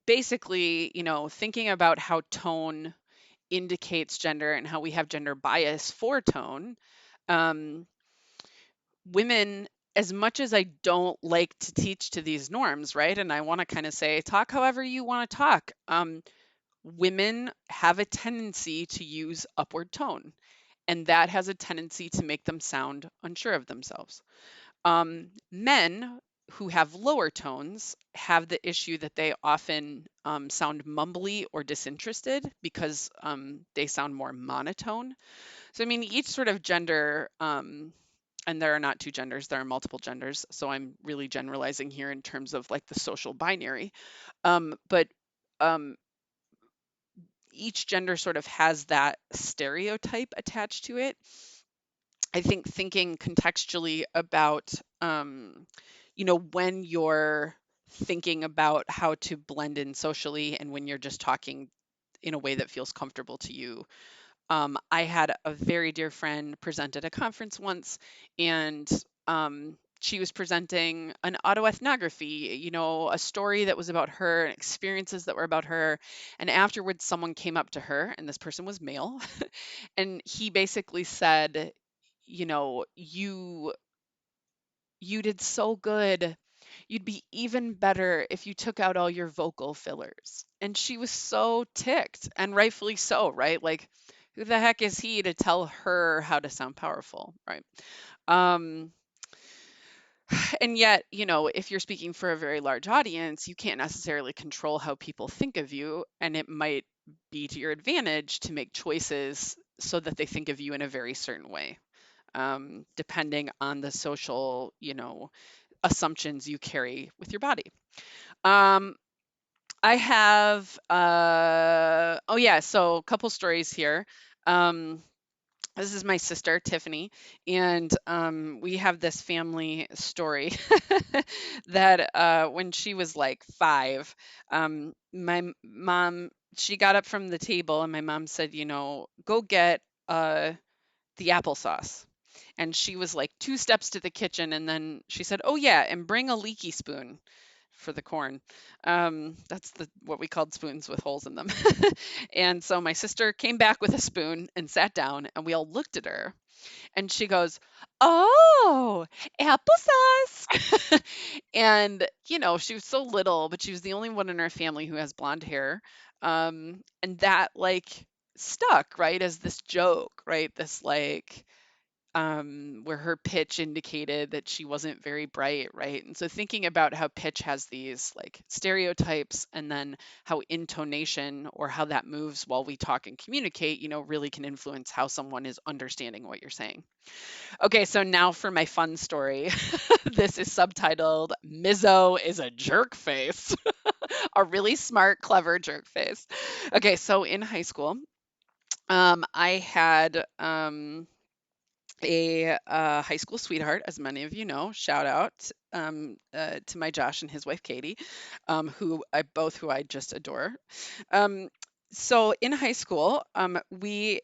basically, thinking about how tone indicates gender and how we have gender bias for tone. Um, Women, as much as I don't like to teach to these norms, right? And I want to kind of say, talk however you want to talk. Women have a tendency to use upward tone, and that has a tendency to make them sound unsure of themselves. Men who have lower tones have the issue that they often sound mumbly or disinterested because they sound more monotone. So, I mean, each sort of gender, and there are not two genders, there are multiple genders. So I'm really generalizing here in terms of like the social binary. But um, each gender sort of has that stereotype attached to it. I think thinking contextually about, when you're thinking about how to blend in socially and when you're just talking in a way that feels comfortable to you. I had a very dear friend present at a conference once, and she was presenting an autoethnography, a story that was about her, experiences that were about her. And afterwards, someone came up to her, and this person was male, and he basically said, you did so good. You'd be even better if you took out all your vocal fillers. And she was so ticked, and rightfully so, right? Like, who the heck is he to tell her how to sound powerful, right? Um, and yet, if you're speaking for a very large audience, you can't necessarily control how people think of you, and it might be to your advantage to make choices so that they think of you in a very certain way, depending on the social, assumptions you carry with your body. Um, I have, oh yeah, so a couple stories here. Um, this is my sister, Tiffany, and we have this family story that when she was like 5, my mom, she got up from the table and my mom said, go get the applesauce. And she was like 2 steps to the kitchen, and then she said, "Oh yeah, and bring a leaky spoon for the corn." That's what we called spoons with holes in them. And so my sister came back with a spoon and sat down, and we all looked at her, and she goes, "Oh, applesauce." And she was so little, but she was the only one in our family who has blonde hair. And that like stuck, right, as this joke, right? This like where her pitch indicated that she wasn't very bright, right? And so thinking about how pitch has these like stereotypes, and then how intonation or how that moves while we talk and communicate, really can influence how someone is understanding what you're saying. Okay, so now for my fun story. This is subtitled Mizzo is a jerk face. A really smart, clever jerk face. Okay, so in high school, I had a high school sweetheart, as many of you know. Shout out to my Josh and his wife Katie, who I just adore. Um, so in high school, we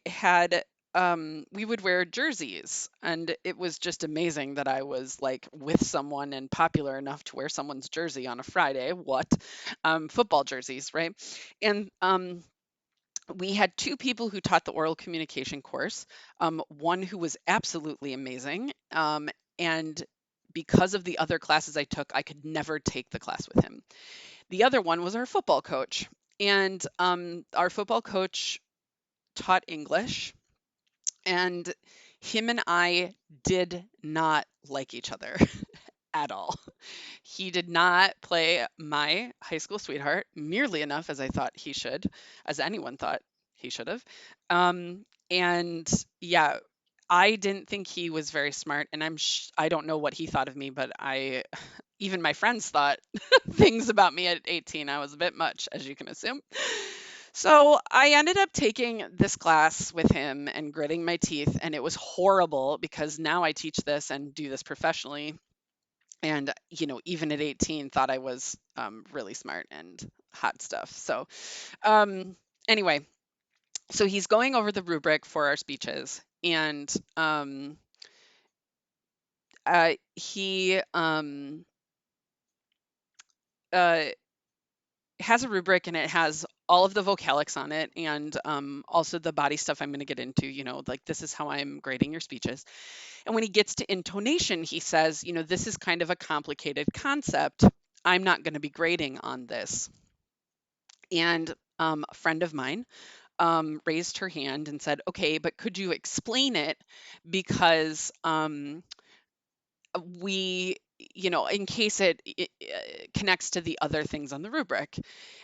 would wear jerseys, and it was just amazing that I was like with someone and popular enough to wear someone's jersey on a Friday. What? Football jerseys, right? And we had 2 people who taught the oral communication course, one who was absolutely amazing, and because of the other classes I took, I could never take the class with him. The other one was our football coach, and our football coach taught English, and him and I did not like each other at all. He did not play my high school sweetheart nearly enough as I thought he should, as anyone thought he should have. And yeah, I didn't think he was very smart, and I don't know what he thought of me, but even my friends thought things about me at 18. I was a bit much, as you can assume. So I ended up taking this class with him and gritting my teeth, and it was horrible because now I teach this and do this professionally, and even at 18 thought I was really smart and hot stuff. So anyway, so he's going over the rubric for our speeches, and he uh, has a rubric and it has all of the vocalics on it and also the body stuff I'm going to get into, like this is how I'm grading your speeches. And when he gets to intonation, he says, this is kind of a complicated concept. I'm not going to be grading on this. And a friend of mine raised her hand and said, okay, but could you explain it? Because we in case it connects to the other things on the rubric.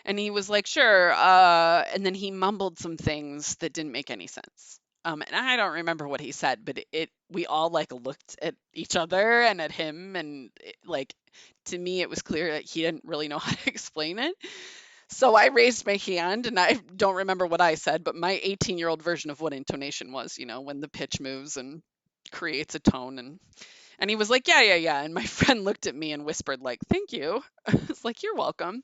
And he was like, sure. And then he mumbled some things that didn't make any sense. And I don't remember what he said, but we all like looked at each other and at him, and like to me it was clear that he didn't really know how to explain it. So I raised my hand, and I don't remember what I said, but my 18-year-old version of what intonation was, when the pitch moves and creates a tone. And he was like, yeah, yeah, yeah. And my friend looked at me and whispered, like, thank you. I was like, you're welcome.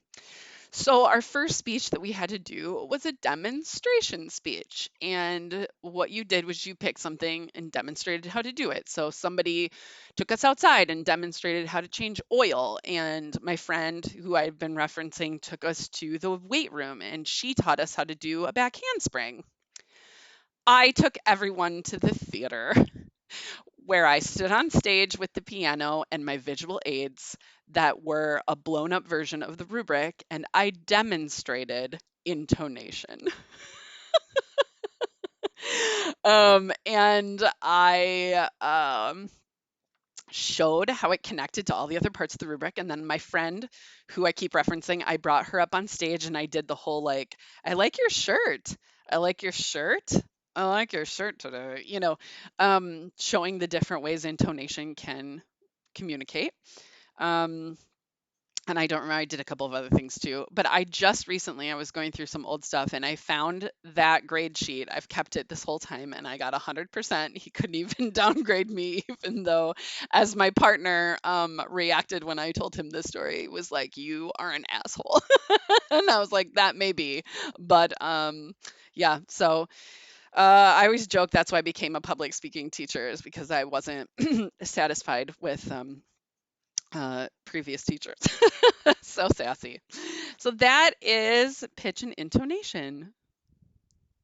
So our first speech that we had to do was a demonstration speech. And what you did was you picked something and demonstrated how to do it. So somebody took us outside and demonstrated how to change oil. And my friend, who I've been referencing, took us to the weight room and she taught us how to do a back handspring. I took everyone to the theater where I stood on stage with the piano and my visual aids that were a blown up version of the rubric, and I demonstrated intonation. And I showed how it connected to all the other parts of the rubric. And then my friend, who I keep referencing, I brought her up on stage and I did the whole like, I like your shirt. I like your shirt. I like your shirt today. Showing the different ways intonation can communicate. Um, and I don't remember, I did a couple of other things too. But I just recently, I was going through some old stuff and I found that grade sheet. I've kept it this whole time and I got 100%. He couldn't even downgrade me, even though, as my partner reacted when I told him this story, he was like, you are an asshole. And I was like, that may be. But yeah, so I always joke that's why I became a public speaking teacher, is because I wasn't satisfied with previous teachers. So sassy. So that is pitch and intonation.